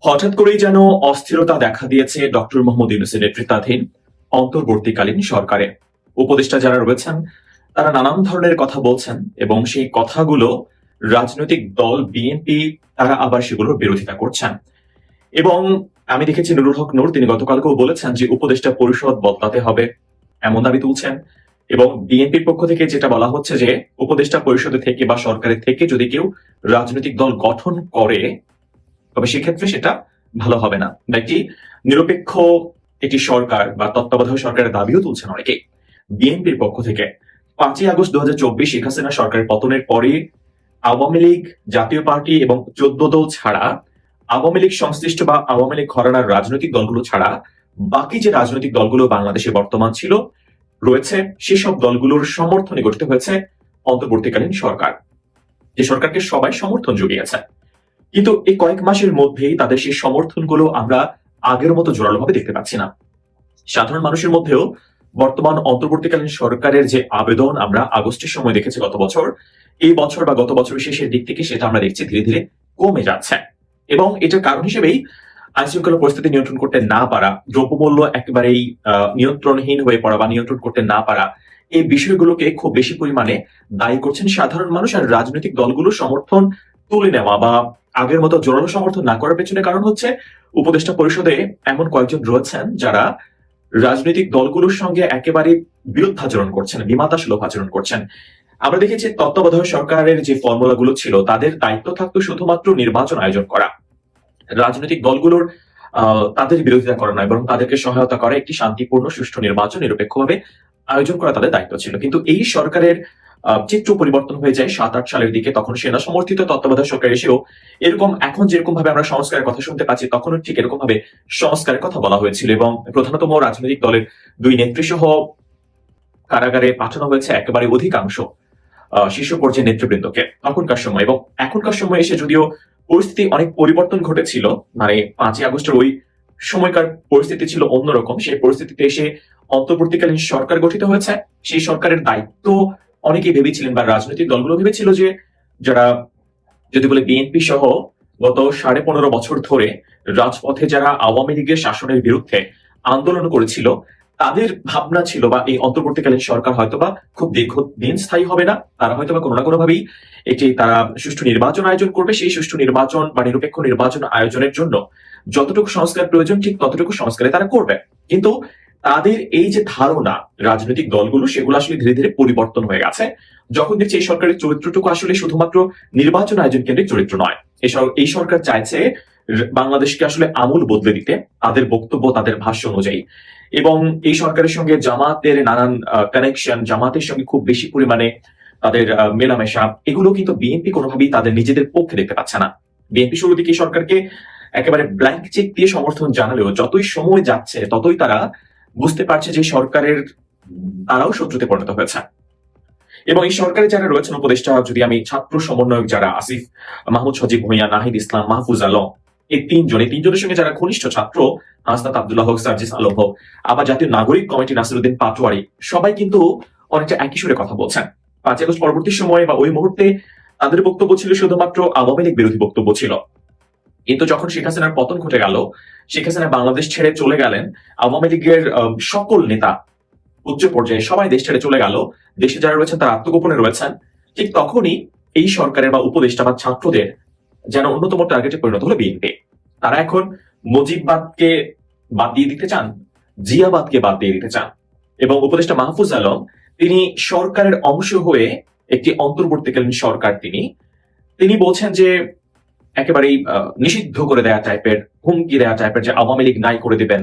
হঠাৎ করেই যেন অস্থিরতা দেখা দিয়েছে ডক্টর মোহাম্মদ ইউনূসের নেতৃত্বাধীন অন্তর্বর্তীকালীন সরকারে। উপদেষ্টা যারা রয়েছেন তারা নানান ধরনের কথা বলছেন এবং সেই কথাগুলো রাজনৈতিক দল বিএনপি তারা আবার সেগুলোর বিরোধিতা করছেন। এবং আমি দেখেছি নুরুল হক নূর তিনি গতকালকেও বলেছেন যে উপদেষ্টা পরিষদ বদলাতে হবে এমন দাবি তুলছেন। এবং বিএনপির পক্ষ থেকে যেটা বলা হচ্ছে যে উপদেষ্টা পরিষদে থেকে বা সরকারের থেকে যদি কেউ রাজনৈতিক দল গঠন করে তবে সেক্ষেত্রে সেটা ভালো হবে না বা একটি নিরপেক্ষ একটি সরকার বা তত্ত্বাবধায়ক সরকারের দাবিও তুলছেন অনেকে বিএনপির পক্ষ থেকে। 5ই আগস্ট 2024 শেখ হাসিনা সরকারের পতনের পরে আওয়ামী লীগ, জাতীয় পার্টি এবং 14 দল ছাড়া আওয়ামী লীগ সংশ্লিষ্ট বা আওয়ামী লীগ ঘরানার রাজনৈতিক দলগুলো ছাড়া বাকি যে রাজনৈতিক দলগুলো বাংলাদেশে বর্তমান ছিল রয়েছে সেসব দলগুলোর সমর্থনে গঠিত হয়েছে অন্তর্বর্তীকালীন সরকার, যে সরকারকে সবাই সমর্থন জুগিয়েছে। কিন্তু এই কয়েক মাসের মধ্যেই তাদের সেই সমর্থনগুলো আমরা আগের মতো জোরালোভাবে দেখতে পাচ্ছি না। সাধারণ মানুষের মধ্যেও বর্তমান অন্তর্বর্তীকালীন সরকারের যে আবেদন আমরা আগস্টের সময় দেখেছি গত বছর, এই বছর বা গত বছরের শেষের দিক থেকে সেটা আমরা দেখছি ধীরে ধীরে কমে যাচ্ছে। এবং এটার কারণ হিসেবেই আইন শৃঙ্খলা পরিস্থিতি নিয়ন্ত্রণ করতে না পারা, দ্রব্যমূল্য একেবারেই নিয়ন্ত্রণহীন হয়ে পড়া বা নিয়ন্ত্রণ করতে না পারা, এই বিষয়গুলোকে খুব বেশি পরিমাণে দায়ী করছেন সাধারণ মানুষ। আর রাজনৈতিক দলগুলোর সমর্থন তুলে নেওয়া বা আগের মতো জোরালো সমর্থন না করার পেছনে কারণ হচ্ছে উপদেষ্টা পরিষদে এমন কয়েকজন রয়েছেন যারা রাজনৈতিক দলগুলোর সঙ্গে একেবারে বিরুদ্ধাচরণ করছেন, বিমাতাসুলভ আচরণ করছেন। আমরা দেখেছি তত্ত্বাবধায়ক সরকারের যে ফর্মুলাগুলো ছিল তাদের দায়িত্ব থাকতো শুধুমাত্র নির্বাচন আয়োজন করা, রাজনৈতিক দলগুলোর তাদের বিরোধিতা করা নয়, বরং তাদেরকে সহায়তা করা, একটি শান্তিপূর্ণ সুষ্ঠু নির্বাচন নিরপেক্ষভাবে আয়োজন করা তাদের দায়িত্ব ছিল। কিন্তু এই সরকারের চিত্র পরিবর্তন হয়ে যায় 7-8 সালের দিকে, তখন সেনা সমর্থিত তত্ত্বাবধায়ক সরকার এসেও এরকম এখন যেরকম ভাবে আমরা সংস্কারের কথা শুনতে পাচ্ছি তখনও ঠিক এরকম ভাবে সংস্কারের কথা বলা হয়েছিল এবং প্রধানতম রাজনৈতিক দলের 2 নেত্রী সহ কারাগারে পাঠানো হয়েছে একেবারে অধিকাংশ শীর্ষ পর্যায়ের নেতৃবৃন্দকে তখনকার সময়। এবং এখনকার সময় এসে যদিও পরিস্থিতি অনেক পরিবর্তন ঘটেছিল, মানে 5ই আগস্টের ওই সময়কার পরিস্থিতি ছিল অন্যরকম, সেই পরিস্থিতিতে এসে অন্তর্বর্তীকালীন সরকার গঠিত হয়েছে। সেই সরকারের দায়িত্ব অনেকেই ভেবেছিলেন বা রাজনৈতিক দলগুলো ভেবেছিল যে যারা যদি বলে বিএনপি সহ গত 15.5 বছর ধরে রাজপথে যারা আওয়ামী লীগের শাসনের বিরুদ্ধে আন্দোলন করেছিল তাদের ভাবনা ছিল বা এই অন্তর্বর্তীকালীন সরকার হয়তোবা খুব দীর্ঘদিন স্থায়ী হবে না, তারা হয়তোবা কোনো না কোনো ভাবেই এটি তারা সুষ্ঠু নির্বাচন আয়োজন করবে, সেই সুষ্ঠু নির্বাচন বা নিরপেক্ষ নির্বাচন আয়োজনের জন্য যতটুকু সংস্কার প্রয়োজন ঠিক ততটুকু সংস্কারে তারা করবে। কিন্তু তাদের এই যে ধারণা রাজনৈতিক দলগুলো সেগুলো আসলে ধীরে ধীরে পরিবর্তন হয়ে গেছে যখন দেখছি এই সরকারের চরিত্রটুকু আসলে শুধুমাত্র নির্বাচন আয়োজন কেন্দ্রিক চরিত্র নয়। এই সরকার চাইছে বাংলাদেশকে আসলে আমূল বদলে দিতে তাদের বক্তব্য, তাদের ভাষ্য অনুযায়ী। এবং এই সরকারের সঙ্গে জামাতের নানান কানেকশন, জামাতের সঙ্গে খুব বেশি পরিমাণে তাদের মেলামেশা, এগুলো কিন্তু বিএনপি কোনোভাবেই তাদের নিজেদের পক্ষে দেখতে পাচ্ছে না। বিএনপি শুরু দিকে সরকারকে একেবারে ব্ল্যাঙ্ক চেক দিয়ে সমর্থন জানালেও যতই সময় যাচ্ছে ততই তারা বুঝতে পারছে যে সরকারের তারাও শত্রুতে পরিণত হয়েছে। এবং এই সরকারে যারা রয়েছেন উপদেষ্টা, যদি আমি ছাত্র সমন্বয়ক যারা আসিফ মাহমুদ, সজীব ভুঁইয়া, নাহিদ ইসলাম, মাহফুজ আলম, এই তিনজনের সঙ্গে যারা ঘনিষ্ঠ ছাত্র, হাসনাত আব্দুল্লাহ হোক, সার্জিস আলম হোক, আবার জাতীয় নাগরিক কমিটি নাসিরউদ্দিন পাটোয়ারি, সবাই কিন্তু অনেকটা একই সুরে কথা বলছেন। 5 আগস্ট পরবর্তী সময়ে বা ওই মুহূর্তে তাদের বক্তব্য ছিল শুধুমাত্র আওয়ামী লীগ বিরোধী বক্তব্য ছিল। কিন্তু যখন শেখ হাসিনার পতন ঘটে গেল, শেখ হাসিনা বাংলাদেশ ছেড়ে চলে গেলেন, আওয়ামী লীগের সকল নেতা উচ্চ পর্যায়ে সবাই দেশ ছেড়ে চলে গেল, দেশে যারা রয়েছেন তারা আত্মগোপনে রয়েছেন, ঠিক তখনই এই সরকারের বা উপদেষ্টা বা ছাত্রদের যেন অন্যতম টার্গেটে পরিণত হলো বিএনপি। তারা এখন মুজিববাদকে বাদ দিয়ে দিতে চান, জিয়াবাদকে বাদ দিয়ে দিতে চান। এবং উপদেষ্টা মাহফুজ আলম তিনি সরকারের অংশ হয়ে একটি অন্তর্বর্তীকালীন সরকার তিনি বলছেন যে একেবারেই নিষিদ্ধ করে দেয়া টাইপের, হুমকি দেয়া টাইপের, যে আওয়ামী লীগ নাই করে দিবেন,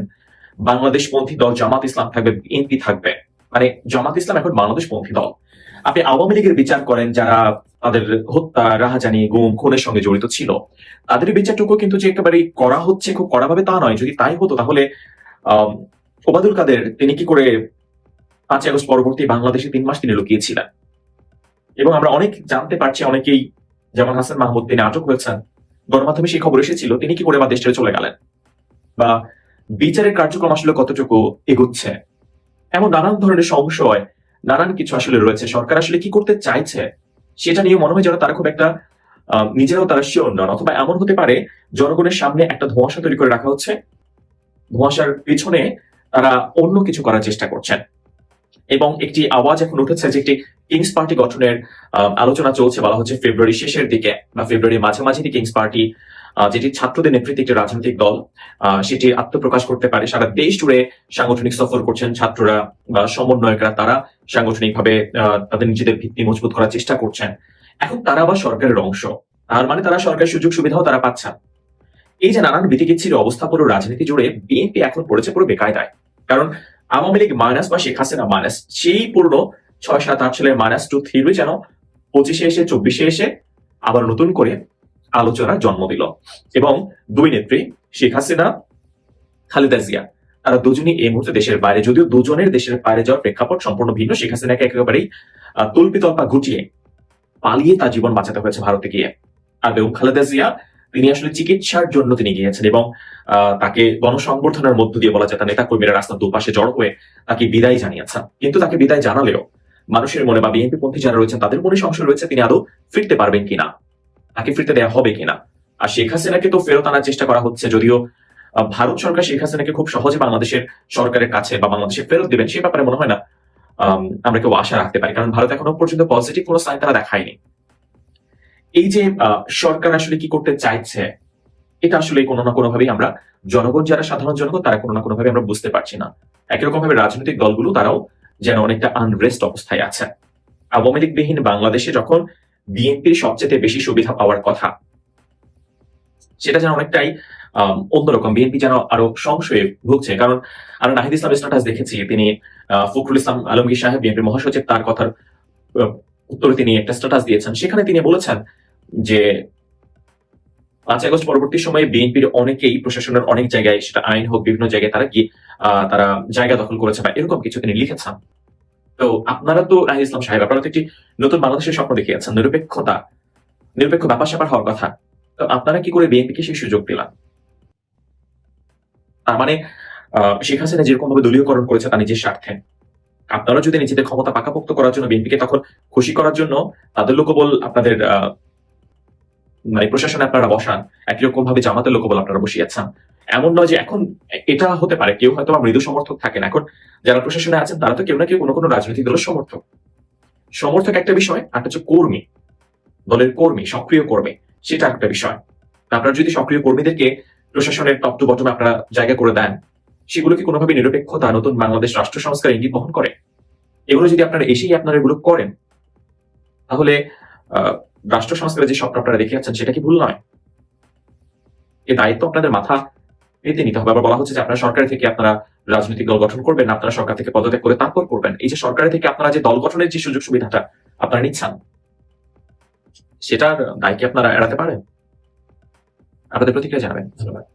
বাংলাদেশ পন্থী দল জামাত ইসলাম থাকবে, বিএনপি থাকবে। মানে জামাত ইসলাম এখন বাংলাদেশ পন্থী দল। আপনি আওয়ামী লীগের বিচার করেন যারা তাদের হত্যা, রাহাজানি, গুম, খুনের সঙ্গে জড়িত ছিল, তাদের বিচারটুকু কিন্তু যে একেবারে করা হচ্ছে খুব কড়াভাবে তা নয়। যদি তাই হতো তাহলে ওবায়দুল কাদের তিনি কি করে 5 আগস্ট পরবর্তী বাংলাদেশে 3 মাস তিনি লুকিয়েছিলেন। এবং আমরা অনেক জানতে পারছি, অনেকেই যেমন হাসান মাহমুদ তিনি আটক হয়েছেন, গণমাধ্যমে সেই খবর এসেছিল, তিনি কি করে বা দেশ ছেড়ে চলে গেলেন, বা বিচারের কার্যক্রম আসলে কতটুকু এগোচ্ছে, এমন নানান ধরনের সংশয়, নানান কিছু আসলে রয়েছে। সরকার আসলে কি করতে চাইছে সেটা নিয়ে মনে হয় যেন তারা খুব একটা নিজেরাও তারা শিওর নন, অথবা এমন হতে পারে জনগণের সামনে একটা ধোঁয়াশা তৈরি করে রাখা হচ্ছে, ধোঁয়াশার পিছনে তারা অন্য কিছু করার চেষ্টা করছেন। এবং একটি আওয়াজ এখন উঠেছে যে একটি কিংস পার্টি গঠনের আলোচনা চলছে, বলা হচ্ছে ফেব্রুয়ারি শেষের দিকে বা ফেব্রুয়ারি মাঝামাঝি কিংস পার্টি, যেটি ছাত্রদের নেতৃত্বে একটি রাজনৈতিক দল, সেটি আত্মপ্রকাশ করতে পারে। সারা দেশ জুড়ে সাংগঠনিক সফর করছেন ছাত্ররা বা সমন্বয়করা, তারা সাংগঠনিকভাবে তাদের নিজেদের ভিত্তি মজবুত করার চেষ্টা করছেন। এখন তারা আবার সরকারের অংশ, তার মানে তারা সরকারের সুযোগ সুবিধাও তারা পাচ্ছেন। এই যে নানান বিতিকিচ্ছির অবস্থা, পুরো রাজনীতি জুড়ে বিএনপি এখন পড়েছে পুরো বেকায়দায়। কারণ আওয়ামী লীগ মাইনাস বা শেখ হাসিনা মাইনাস, সেই পুরনো 6, 7, 8 সালের -2 থিওরি যেন 25-এ এসে 24-এ এসে আবার নতুন করে আলোচনার জন্ম দিল। এবং দুই নেত্রী শেখ হাসিনা, খালেদা জিয়া, তারা দুজনই এই মুহূর্তে দেশের বাইরে, যদিও দুজনের দেশের বাইরে যাওয়ার প্রেক্ষাপট সম্পূর্ণ ভিন্ন। শেখ হাসিনাকে একেবারেই তল্পিতল্পা গুটিয়ে পালিয়ে তার জীবন বাঁচাতে হয়েছে ভারতে গিয়ে। আর এবং খালেদা জিয়া, তিনি আসলে চিকিৎসার জন্য তিনি গিয়েছেন এবং তাকে গণসংবর্ধনার মধ্য দিয়ে বলা যায় তার নেতা কর্মীরা রাস্তার দুপাশে জড়ো হয়ে তাকে বিদায় জানিয়েছেন। কিন্তু তাকে বিদায় জানালেও মানুষের মনে বা বিএনপি পন্থী যারা রয়েছেন তাদের মনে সংশয় রয়েছে তিনি আদৌ ফিরতে পারবেন কিনা, তাকে ফিরতে দেওয়া হবে কিনা। আর শেখ হাসিনাকে তো ফেরত আনার চেষ্টা করা হচ্ছে, যদিও ভারত সরকার শেখ হাসিনাকে খুব সহজে বাংলাদেশের সরকারের কাছে বা বাংলাদেশে ফেরত দিবেন সে ব্যাপারে মনে হয় না আমরা কেউ আশা রাখতে পারি, কারণ ভারত এখনো পর্যন্ত পজিটিভ কোনো সাইন তারা দেখায়নি। এই যে সরকার আসলে কি করতে চাইছে, এটা আসলে কোনো না কোনো ভাবে আমরা জনগণ, যারা সাধারণ জনগণ, তারা কোনো না কোনো ভাবে আমরা বুঝতে পারছি না। একই রকম ভাবে রাজনৈতিক দলগুলো তারাও যেন অনেকটা আনরেস্ট অবস্থায় আছে। আওয়ামী লীগবিহীন বাংলাদেশে যখন বিএনপির সবচেয়ে বেশি সুবিধা পাওয়ার কথা, সেটা যেন অনেকটাই অন্যরকম। বিএনপি যেন আরো সংশয়ে ভুগছে। কারণ আমরা নাহিদ ইসলামের স্ট্যাটাস দেখেছি, তিনি ফখরুল ইসলাম আলমগীর সাহেব, বিএনপির মহাসচিব, তার কথার উত্তরে তিনি একটা স্ট্যাটাস দিয়েছেন। সেখানে তিনি বলেছেন যে 5 আগস্ট পরবর্তী সময়ে বিএনপির অনেকেই প্রশাসনের অনেক জায়গায়, সেটা আইন হোক, বিভিন্ন জায়গায় তারা গিয়ে তারা জায়গা দখল করেছে বা এরকম কিছু তিনি লিখেছেন। তো আপনারা তো নাহিদ ইসলাম সাহেব, আপনারা তো একটি নতুন বাংলাদেশের স্বপ্ন দেখিয়েছেন, নিরপেক্ষ ব্যাপার স্যাপার হওয়ার কথা। তো আপনারা কি করে বিএনপিকে সেই সুযোগ দিলেন? তার মানে শেখ হাসিনা যেরকম ভাবে দলীয়করণ করেছে তার নিজের স্বার্থে, আপনারা যদি নিজেদের ক্ষমতা পাকাপোক্ত করার জন্য বিএনপিকে তখন খুশি করার জন্য তাদের লোকবল আপনাদের মানে প্রশাসনে আপনারা বসান, একই রকম ভাবে জামাতের লোকবল আপনারা বসিয়েছেন। এমন নয় যে এখন এটা হতে পারে কেউ হয়তো মৃদু সমর্থক থাকেন, এখন যারা প্রশাসনে আছেন তারা তো কেউ না কেউ কোনো কোনো রাজনৈতিক দলের সমর্থক একটা বিষয়, আর হচ্ছে কর্মী, দলের কর্মী, সক্রিয় কর্মী, সেটা একটা বিষয়। আপনারা যদি সক্রিয় কর্মীদেরকে প্রশাসনের টপ টু বটমে আপনারা জায়গা করে দেন, সেগুলো কি কোনোভাবে নিরপেক্ষতা, নতুন বাংলাদেশ রাষ্ট্র সংস্কার ইঙ্গিত বহন করে? এগুলো যদি আপনারা এসেই আপনারা এগুলো করেন, তাহলে রাষ্ট্র সংস্কারের যে স্বপ্ন আপনারা দেখে যাচ্ছেন সেটা কি ভুল নয়? এই দায়িত্ব আপনাদের মাথা পেতে নিতে হবে। আবার বলা হচ্ছে যে আপনারা সরকার থেকে আপনারা রাজনৈতিক দল গঠন করবেন, আপনারা সরকার থেকে পদত্যাগ করে তারপর করবেন। এই যে সরকার থেকে আপনারা যে দল গঠনের যে সুযোগ সুবিধাটা আপনারা নিচ্ছেন, সেটার দায় কি আপনারা এড়াতে পারেন? আপনাদের প্রতিক্রিয়া জানাবেন। ধন্যবাদ।